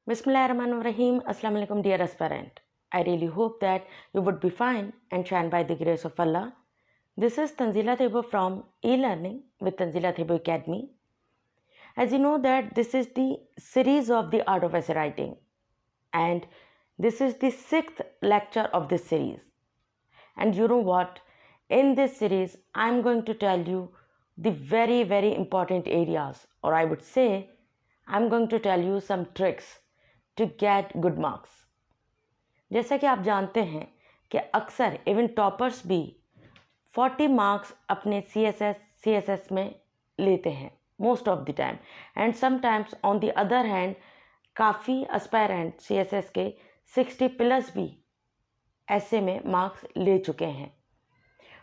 Bismillahirrahmanirrahim. Assalamu alaikum, dear aspirant. I really hope that you would be fine and shine by the grace of Allah. This is Tanzila Thebo from e-learning with Tanzila Thebo Academy. As you know that this is the series of the art of essay writing, and this is the 6th lecture of this series. And you know what? In this series, I'm going to tell you the very important areas, or I would say I'm going to tell you some tricks to get good marks. जैसा कि आप जानते हैं कि अक्सर even toppers भी 40 marks अपने CSS में लेते हैं most of the time, and sometimes on the other hand काफ़ी एस्पायरेंट CSS के 60 प्लस भी ऐसे में मार्क्स ले चुके हैं.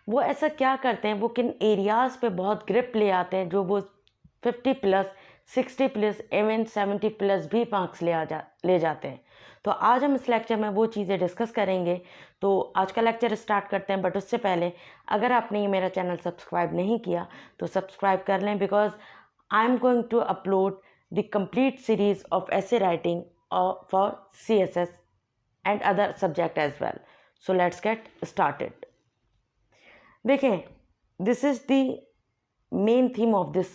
वो ऐसा क्या करते हैं, वो किन एरियाज़ पे बहुत ग्रिप ले आते हैं जो वो 50 प्लस 60 प्लस इवन 70 प्लस भी मार्क्स ले जाते हैं. तो आज हम इस लेक्चर में वो चीज़ें डिस्कस करेंगे. तो आज का लेक्चर स्टार्ट करते हैं, बट उससे पहले अगर आपने ये मेरा चैनल सब्सक्राइब नहीं किया तो सब्सक्राइब कर लें, because I am going to upload the complete series of essay writing for CSS and other subject as well. So let's get started. देखें, this is the main theme of this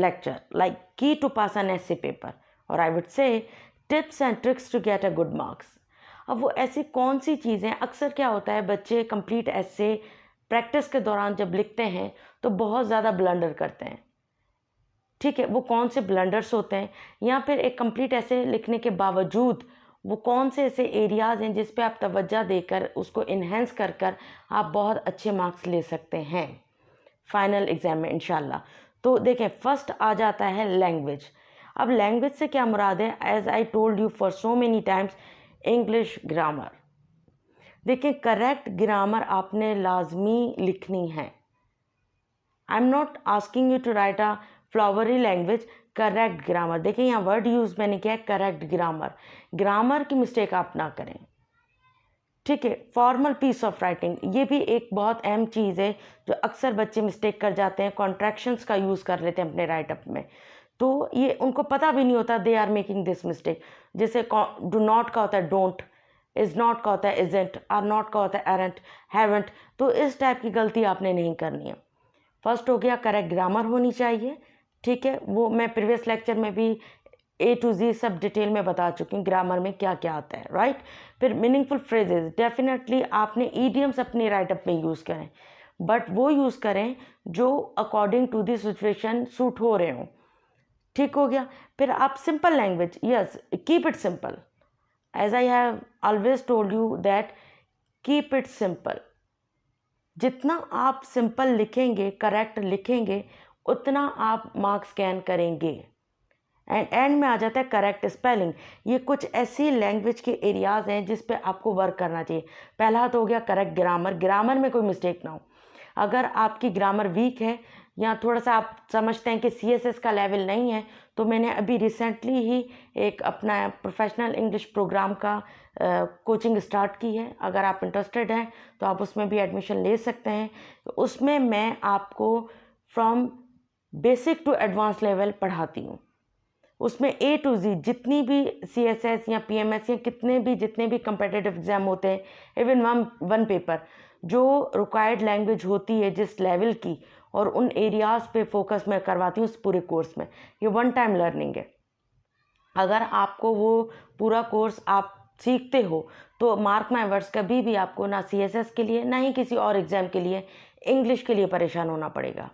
lecture, like key to pass an essay paper, or I would say tips and tricks to get a good marks. अब वो ऐसी कौन सी चीज़ें, अक्सर क्या होता है बच्चे कंप्लीट ऐसे प्रैक्टिस के दौरान जब लिखते हैं तो बहुत ज़्यादा ब्लंडर करते हैं. ठीक है, वो कौन से ब्लंडर्स होते हैं, या फिर एक कंप्लीट ऐसे लिखने के बावजूद वो कौन से ऐसे एरियाज़ हैं जिस पे आप तवज्जो देकर उसको इन्हेंस कर कर आप बहुत अच्छे मार्क्स ले सकते हैं फाइनल एग्ज़ाम में इंशाल्लाह. तो देखें, फर्स्ट आ जाता है लैंग्वेज. अब लैंग्वेज से क्या मुराद है, as I told you for so many times, English grammar. देखें, करेक्ट ग्रामर आपने लाजमी लिखनी है. I am not asking you to write a flowery language, correct grammar. देखिए यहाँ वर्ड यूज़ मैंने किया है करेक्ट ग्रामर. ग्रामर की मिस्टेक आप ना करें. ठीक है, फॉर्मल पीस ऑफ राइटिंग, ये भी एक बहुत अहम चीज़ है जो अक्सर बच्चे मिस्टेक कर जाते हैं. कॉन्ट्रैक्शंस का यूज़ कर लेते हैं अपने राइटअप में, तो ये उनको पता भी नहीं होता they are making this mistake. जैसे डू नॉट का होता है डोंट, इज़ नॉट का होता है इजेंट, आर नॉट का होता है एरेंट, हैवेंट. तो इस टाइप की गलती आपने नहीं करनी है. फर्स्ट हो गया करेक्ट ग्रामर होनी चाहिए. ठीक है, वो मैं प्रीवियस लेक्चर में भी A to Z सब डिटेल में बता चुकी हूँ ग्रामर में क्या क्या आता है, राइट. फिर मीनिंगफुल फ्रेजेस, डेफिनेटली आपने ईडियम्स अपनी राइटअप में यूज़ करें, बट वो यूज़ करें जो according to the situation suit हो रहे हों. ठीक हो गया. फिर आप simple language, yes, keep it simple. As I have always told you that keep it simple. जितना आप सिंपल लिखेंगे, करेक्ट लिखेंगे, उतना आप मार्क्स स्कैन करेंगे. एंड में आ जाता है करेक्ट स्पेलिंग. ये कुछ ऐसी लैंग्वेज के एरियाज़ हैं जिस पे आपको वर्क करना चाहिए. पहला तो हो गया करेक्ट ग्रामर. ग्रामर में कोई मिस्टेक ना हो. अगर आपकी ग्रामर वीक है या थोड़ा सा आप समझते हैं कि CSS का लेवल नहीं है, तो मैंने अभी रिसेंटली ही एक अपना प्रोफेशनल इंग्लिश प्रोग्राम का कोचिंग स्टार्ट की है. अगर आप इंटरेस्टेड हैं तो आप उसमें भी एडमिशन ले सकते हैं. तो उसमें मैं आपको from basic to advance level पढ़ाती हूँ. उसमें A to Z जितनी भी CSS या PMS या जितने भी कम्पिटिटिव एग्ज़ाम होते हैं, इवन वन पेपर, जो रिक्वायर्ड लैंग्वेज होती है जिस लेवल की, और उन एरियाज़ पे फोकस मैं करवाती हूँ उस पूरे कोर्स में. ये वन टाइम लर्निंग है. अगर आपको वो पूरा कोर्स आप सीखते हो तो मार्क माई वर्ड्स, कभी भी आपको ना CSS के लिए ना ही किसी और एग्ज़ाम के लिए इंग्लिश के लिए परेशान होना पड़ेगा,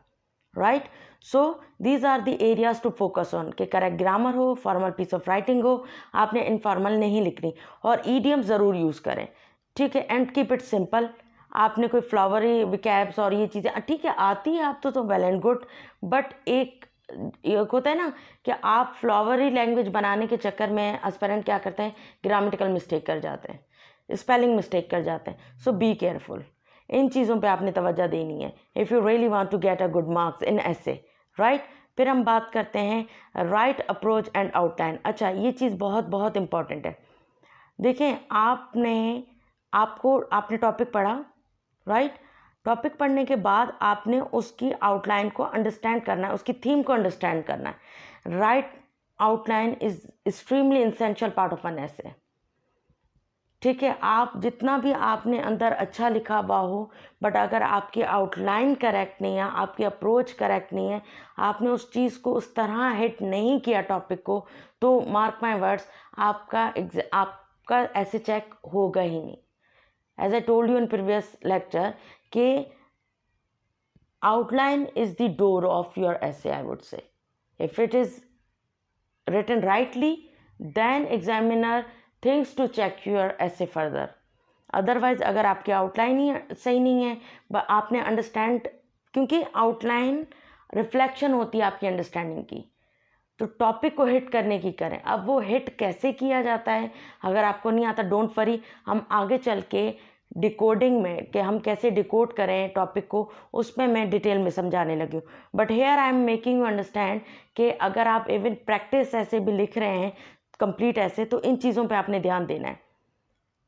right. So these are the areas to focus on, कि करेक्ट ग्रामर हो, फॉर्मल पीस ऑफ राइटिंग हो, आपने इनफॉर्मल नहीं लिखनी, और ईडियम ज़रूर यूज़ करें. ठीक है, एंड कीप इट सिंपल. आपने कोई फ्लावरी विकैब्स और ये चीज़ें ठीक है आती है आप तो वेल एंड गुड, बट एक होता है ना कि आप फ्लावरी लैंग्वेज बनाने के चक्कर में एस्पिरेंट क्या करते हैं, ग्रामेटिकल मिस्टेक कर जाते हैं, स्पेलिंग मिस्टेक कर जाते हैं. सो बी केयरफुल. इन चीज़ों पे आपने तवज्जो देनी है if you really want to get a good marks in essay, right. फिर हम बात करते हैं राइट अप्रोच एंड आउटलाइन. अच्छा, ये चीज़ बहुत इंपॉर्टेंट है. देखें, आपने टॉपिक पढ़ा, राइट. टॉपिक पढ़ने के बाद आपने उसकी आउटलाइन को अंडरस्टैंड करना है, उसकी थीम को अंडरस्टैंड करना है. Right outline is extremely essential part of an essay. ठीक है, आप जितना भी आपने अंदर अच्छा लिखा हुआ हो, बट अगर आपकी आउटलाइन करेक्ट नहीं है, आपकी अप्रोच करेक्ट नहीं है, आपने उस चीज़ को उस तरह हिट नहीं किया टॉपिक को, तो मार्क माय वर्ड्स, आपका ऐसे चेक होगा ही नहीं। As I told you in previous lecture कि outline is the door of your essay, I would say. If it is written rightly, then examiner thinks to check your essay further. Otherwise, अगर आपकी outline ही सही नहीं है, आपने understand, क्योंकि outline reflection होती है आपकी अंडरस्टैंडिंग की, तो टॉपिक को हिट करने की करें। अब वो हिट कैसे किया जाता है, अगर आपको नहीं आता, डोंट वरी, हम आगे चल के डिकोडिंग में कि हम कैसे डिकोड करें टॉपिक को, उसमें मैं डिटेल में समझाने लगी हूँ। But here I am making you understand कि अगर आप इवन प्रैक्टिस ऐसे भी लिख रहे हैं, कंप्लीट ऐसे, तो इन चीज़ों पे आपने ध्यान देना है।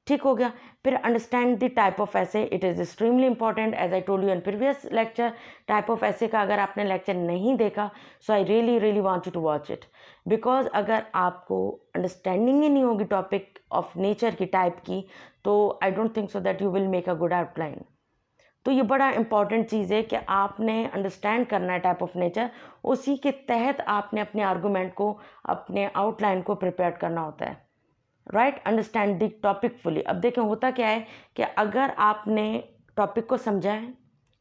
ठीक हो गया। फिर understand the type of essay, it is extremely important. As I told you in previous lecture, type of essay का अगर आपने लेक्चर नहीं देखा, so I really really want you to watch it, because अगर आपको अंडरस्टैंडिंग ही नहीं होगी टॉपिक ऑफ नेचर की, टाइप की, तो I don't think so that you will make a good outline. तो ये बड़ा इंपॉर्टेंट चीज़ है कि आपने अंडरस्टैंड करना है टाइप ऑफ नेचर, उसी के तहत आपने अपने आर्गूमेंट को, अपने आउटलाइन को प्रिपेयर करना होता है। Right, understand the topic fully. अब देखें होता क्या है कि अगर आपने टॉपिक को समझा है,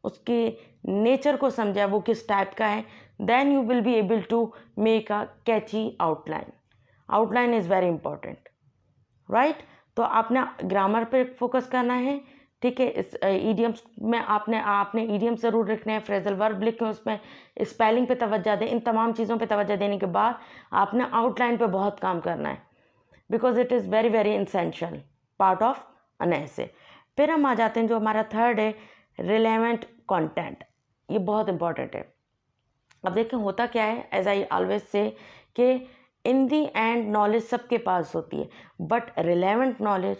उसके नेचर को समझा है, वो किस टाइप का है, then you will be able to make a catchy outline. Outline is very important, right. तो आपने ग्रामर पे फोकस करना है, ठीक है। इस ईडियम्स में आपने ईडियम ज़रूर लिखने हैं, फ्रेजल वर्ब लिखें, उसमें स्पेलिंग पे तवज्जो दें। इन तमाम चीज़ों पे तवज्जो देने के बाद आपने आउटलाइन पे बहुत काम करना है, because it is very very essential part of an essay. फिर हम आ जाते हैं जो हमारा थर्ड है, रिलेवेंट कंटेंट। ये बहुत इंपॉर्टेंट है। अब देखें होता क्या है, एज आई ऑलवेज से, कि इन दी एंड नॉलेज सबके पास होती है, but relevant knowledge,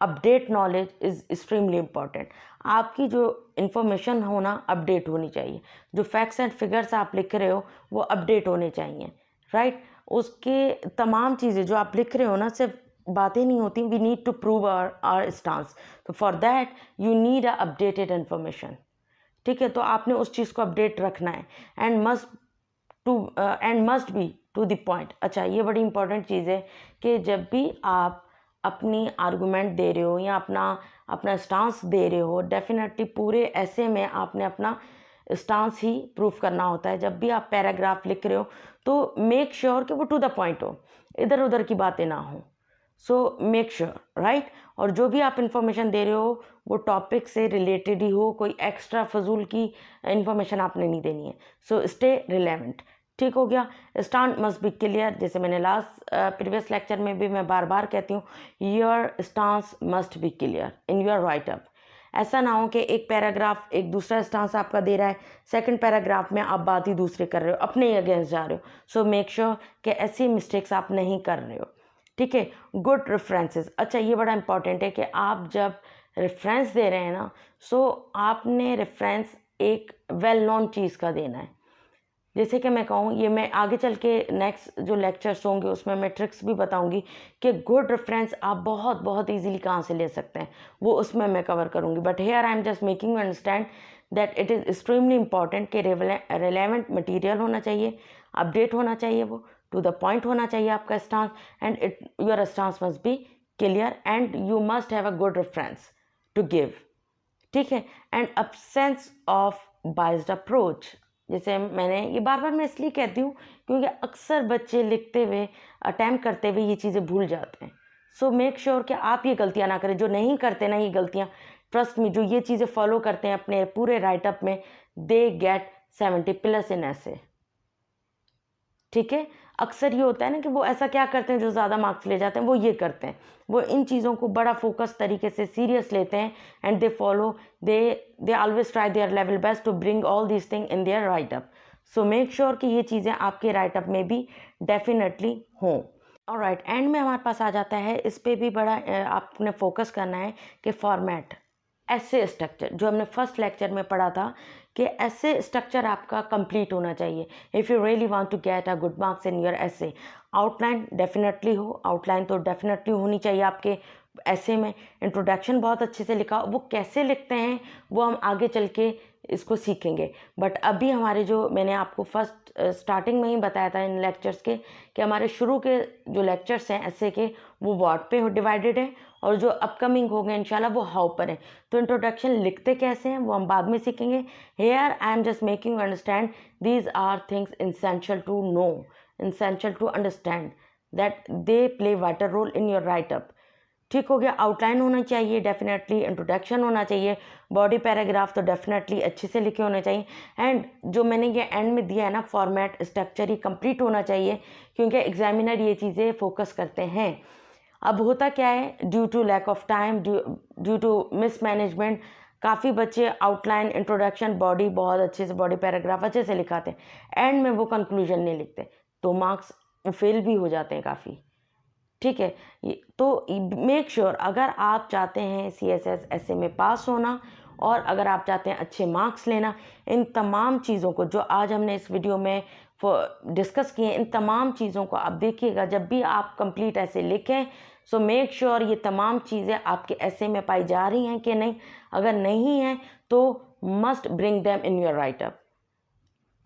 update knowledge is extremely important. आपकी जो इन्फॉर्मेशन होना अपडेट होनी चाहिए, जो फैक्ट्स एंड फिगर्स आप लिख रहे हो वो अपडेट होने चाहिए, राइट। उसके तमाम चीज़ें जो आप लिख रहे हो ना, सिर्फ बातें नहीं होती, we need to prove our stance, तो for that you need a updated information. ठीक है, तो आपने उस चीज़ को अपडेट रखना है, and must be to the point. अच्छा, ये बड़ी इंपॉर्टेंट चीज़ है कि जब भी आप अपनी आर्गूमेंट दे रहे हो या अपना स्टांस दे रहे हो, डेफिनेटली पूरे ऐसे में आपने अपना स्टांस ही प्रूफ करना होता है। जब भी आप पैराग्राफ लिख रहे हो तो मेक श्योर कि वो टू द पॉइंट हो, इधर उधर की बातें ना हो। सो मेक श्योर, राइट। और जो भी आप इन्फॉर्मेशन दे रहे हो वो टॉपिक से रिलेटेड ही हो, कोई एक्स्ट्रा फजूल की इन्फॉर्मेशन आपने नहीं देनी है। So stay relevant. ठीक हो गया। स्टांस मस्ट बी क्लियर, जैसे मैंने लास्ट प्रीवियस लेक्चर में भी मैं बार बार कहती हूँ, your stance must be clear in your write up. ऐसा ना हो कि एक पैराग्राफ एक दूसरा स्टांस आपका दे रहा है, सेकंड पैराग्राफ में आप बात ही दूसरे कर रहे हो, अपने ही अगेंस्ट जा रहे हो। सो मेक श्योर कि ऐसी मिस्टेक्स आप नहीं कर रहे हो। ठीक है। गुड रेफरेंसेस, अच्छा ये बड़ा इंपॉर्टेंट है कि आप जब रेफरेंस दे रहे हैं ना, सो आपने रेफरेंस एक वेल नोन चीज़ का देना है। जैसे कि मैं कहूँ, ये मैं आगे चल के नेक्स्ट जो लेक्चर्स होंगे उसमें मैं ट्रिक्स भी बताऊंगी कि गुड रेफरेंस आप बहुत बहुत इजीली कहाँ से ले सकते हैं, वो उसमें मैं कवर करूँगी। But here I am just making you understand that it is extremely important कि रिलेवेंट मटीरियल होना चाहिए, अपडेट होना चाहिए, वो टू द पॉइंट होना चाहिए आपका stance, and your stance must be clear, and you must have a good reference to give. ठीक है। And absence of biased approach, जैसे मैंने ये बार बार मैं इसलिए कहती हूँ क्योंकि अक्सर बच्चे लिखते हुए, अटैम्प्ट करते हुए ये चीज़ें भूल जाते हैं। सो मेक श्योर कि आप ये गलतियाँ ना करें। जो नहीं करते ना ये गलतियाँ, ट्रस्ट मी, जो ये चीज़ें फॉलो करते हैं अपने पूरे राइटअप में, दे गेट 70+ इन ऐसे। ठीक है। अक्सर ये होता है ना कि वो ऐसा क्या करते हैं जो ज़्यादा मार्क्स ले जाते हैं, वो ये करते हैं, वो इन चीज़ों को बड़ा फोकस तरीके से सीरियस लेते हैं, and they follow, they always try their level best to bring all this thing in their write up. So make sure कि ये चीज़ें आपके राइटअप में भी डेफिनेटली हों। ऑलराइट, एंड में हमारे पास आ जाता है, इस पर भी बड़ा आपने फोकस करना है कि फॉर्मेट, ऐसे स्ट्रक्चर जो हमने फर्स्ट लेक्चर में पढ़ा था कि ऐसे स्ट्रक्चर आपका कंप्लीट होना चाहिए if you really want to get a good marks in your essay. Outline definitely हो, आउटलाइन तो डेफिनेटली होनी चाहिए आपके ऐसे में। इंट्रोडक्शन बहुत अच्छे से लिखा, वो कैसे लिखते हैं वो हम आगे चल के इसको सीखेंगे। बट अभी हमारे जो मैंने आपको फर्स्ट स्टार्टिंग में ही बताया था इन लेक्चर्स के कि हमारे शुरू के जो लेक्चर्स हैं ऐसे के वो व्हाट पे डिवाइडेड है और जो अपकमिंग होंगे इंशाल्लाह वो हाउ पर है। तो इंट्रोडक्शन लिखते कैसे हैं वो हम बाद में सीखेंगे। Here I am just making you understand these are things essential to know, essential to understand that they play vital role in your write up. ठीक हो गया। आउटलाइन होना चाहिए डेफिनेटली, इंट्रोडक्शन होना चाहिए, बॉडी पैराग्राफ तो डेफिनेटली अच्छे से लिखे होने चाहिए। एंड जो मैंने ये एंड में दिया है ना फॉर्मेट स्ट्रक्चर, ये कंप्लीट होना चाहिए क्योंकि एग्जामिनर ये चीज़ें फोकस करते हैं। अब होता क्या है, due to lack of time, due to mismanagement, काफ़ी बच्चे आउटलाइन, इंट्रोडक्शन, बॉडी बहुत अच्छे से, बॉडी पैराग्राफ अच्छे से लिखाते हैं, एंड में वो कंक्लूजन नहीं लिखते तो मार्क्स फेल भी हो जाते हैं काफ़ी। ठीक है। तो मेक श्योर अगर आप चाहते हैं CSS ऐसे में पास होना और अगर आप चाहते हैं अच्छे मार्क्स लेना, इन तमाम चीज़ों को जो आज हमने इस वीडियो में डिस्कस किए, इन तमाम चीज़ों को आप देखिएगा जब भी आप कंप्लीट ऐसे लिखें। सो मेक श्योर ये तमाम चीज़ें आपके ऐसे में पाई जा रही हैं कि नहीं। अगर नहीं है तो must bring them in your write up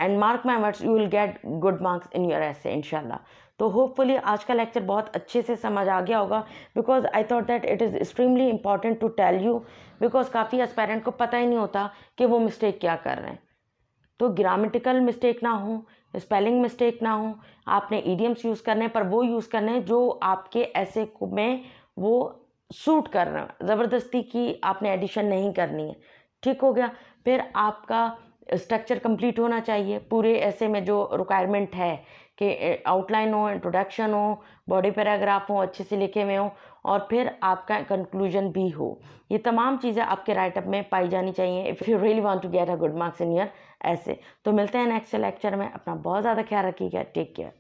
and mark my words, you will get good marks in your ऐसे इंशाल्लाह। तो होपफुली आज का लेक्चर बहुत अच्छे से समझ आ गया होगा, because I thought that it is extremely important to tell you, because काफ़ी एस्पायरेंट को पता ही नहीं होता कि वो मिस्टेक क्या कर रहे हैं। तो ग्रामेटिकल मिस्टेक ना हो, स्पेलिंग मिस्टेक ना हो, आपने ईडियम्स यूज़ करने पर वो यूज़ करने जो आपके ऐसे में वो सूट कर रहे हैं, ज़बरदस्ती की आपने एडिशन नहीं करनी है। ठीक हो गया। फिर आपका स्ट्रक्चर कंप्लीट होना चाहिए पूरे ऐसे में, जो रिक्वायरमेंट है कि आउटलाइन हो, इंट्रोडक्शन हो, बॉडी पैराग्राफ हो, अच्छे से लिखे हुए हो और फिर आपका कंक्लूजन भी हो। ये तमाम चीज़ें आपके राइटअप में पाई जानी चाहिए if you really want to get a good marks in your essay. तो मिलते हैं नेक्स्ट लेक्चर में। अपना बहुत ज़्यादा ख्याल रखिएगा। Take care.